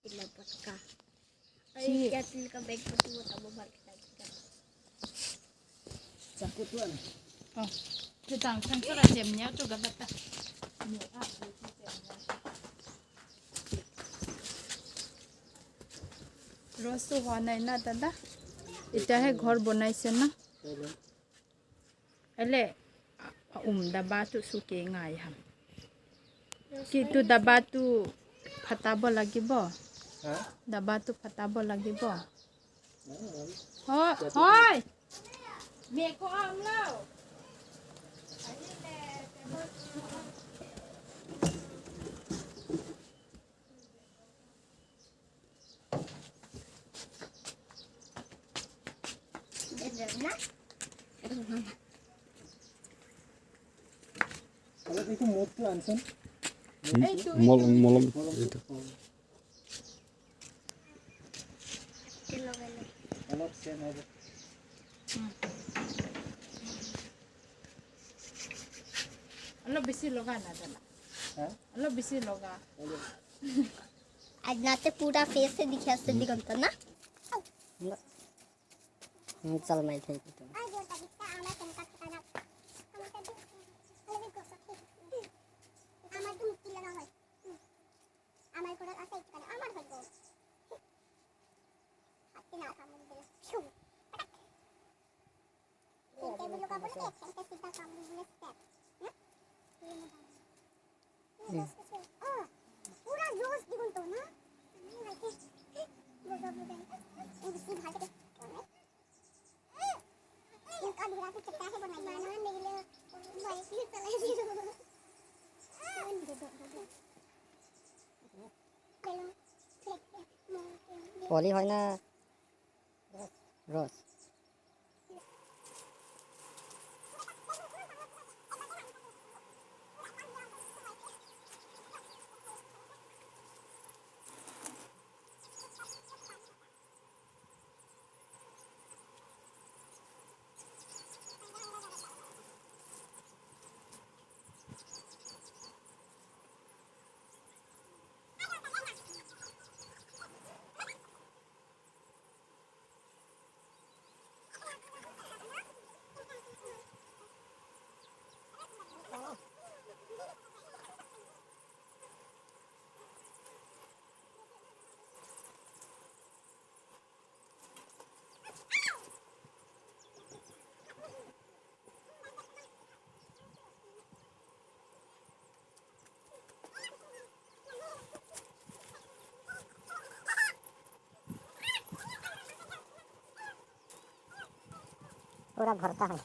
Dapat ka. Ay, katil ka bag pa mo tamo balik ka. Sakut tuan. Oh, kita kan sudah jamnya juga bata. Terus tuh warna ini ada. Itu है घर बनाइছে ना. Ele daba tu suke ngai ham. Kitu daba tu fatabo lagi bo. Hah? Daba tu fatabo lagi bo. Hoi. Meko am lau. Na? Kalau itu motu anson. Molong itu. Kilo kilo. Kalau sen ada. Alo bisi loga na dala. हाँ? Alo bisi loga. आज नाते पूरा face से दिखा से दिखता ना चल मैं थे तो पूरा जोश दिगुंतो ना उसी भागे इनका दूरा तो चट्टा है बनाई ना निकले भाई की चले পলি হয় না রস पूरा भरता है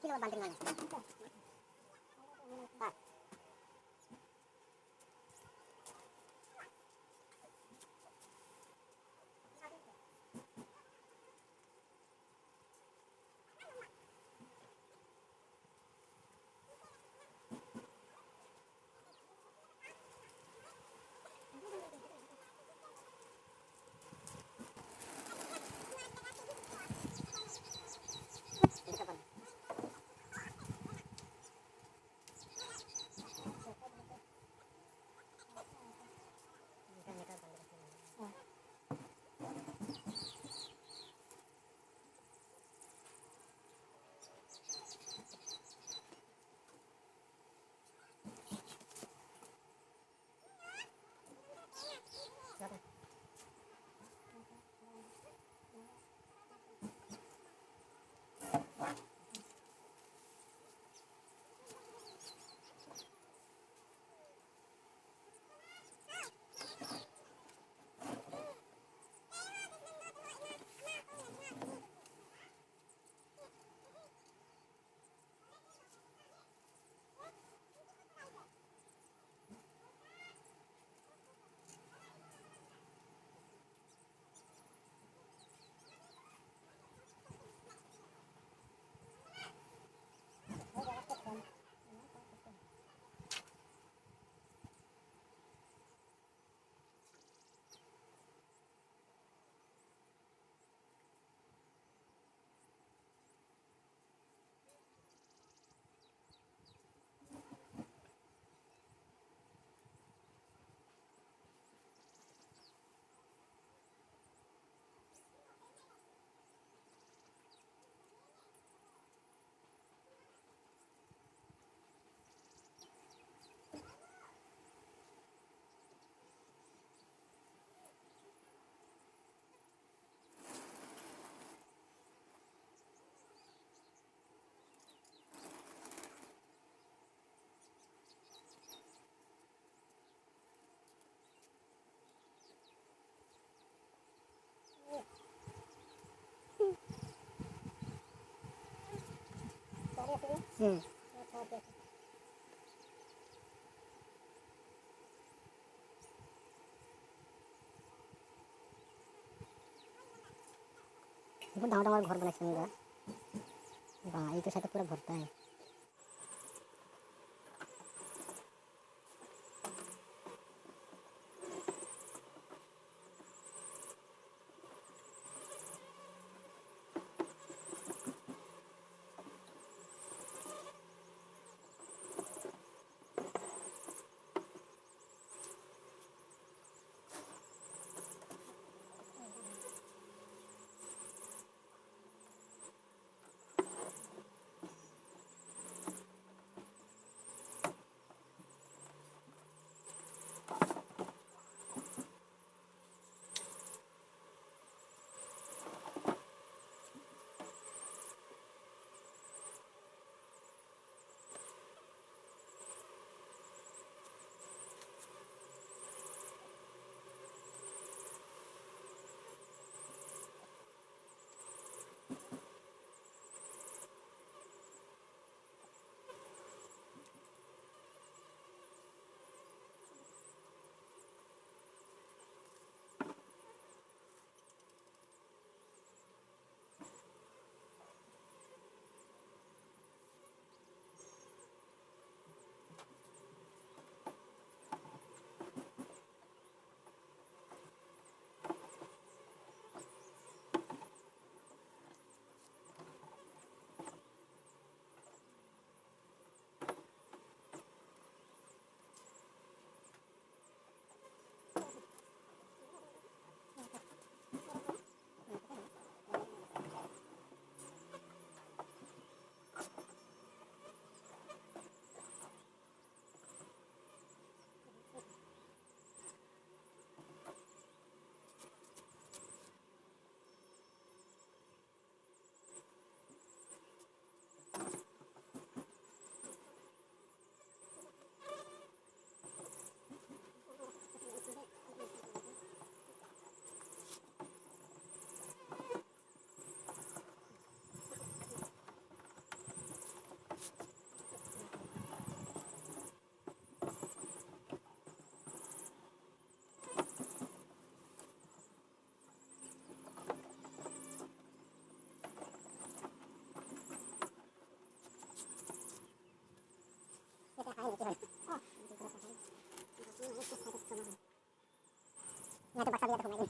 Kilo banting mana? बहुत डांगर डांगर घर बनाइছে वाह ये तो शायद पूरा भरता है यहाँ तो बसा दिया तो घुमाएंगे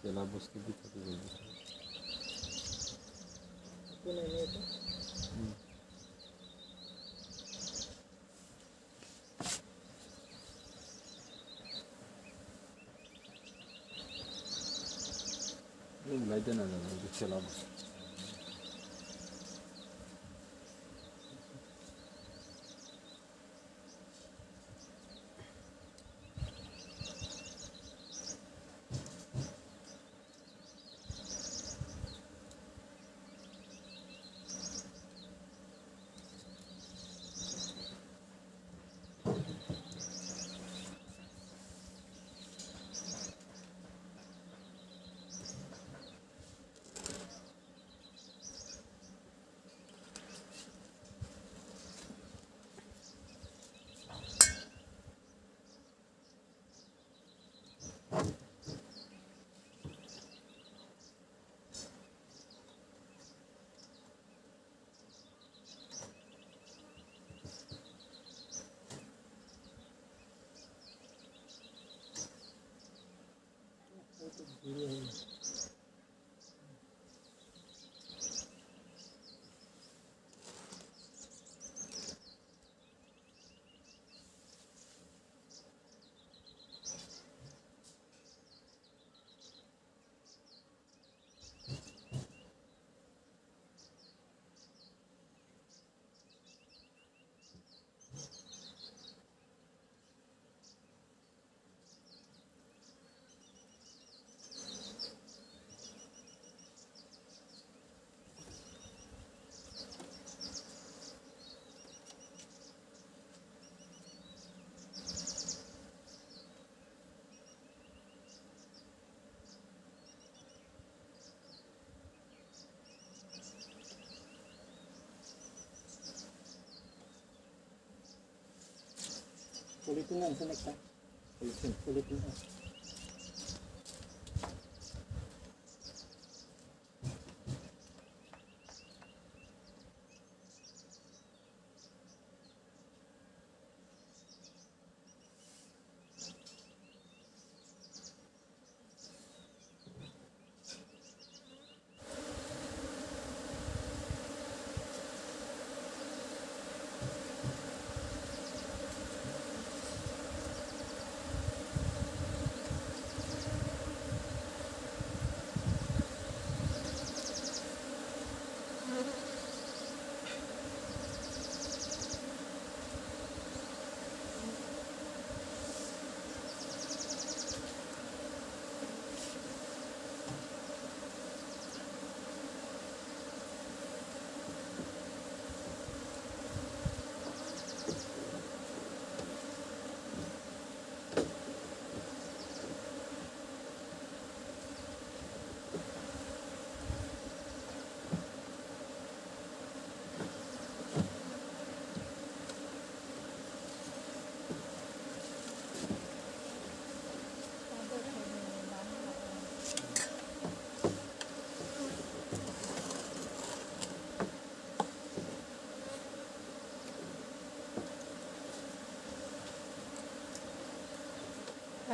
चला बस के भी थक गई लाइट ना चला बस Ulitin lang sa next ha. Ulitin lang.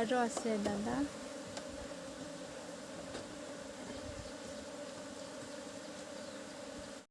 আরও আছে দাদা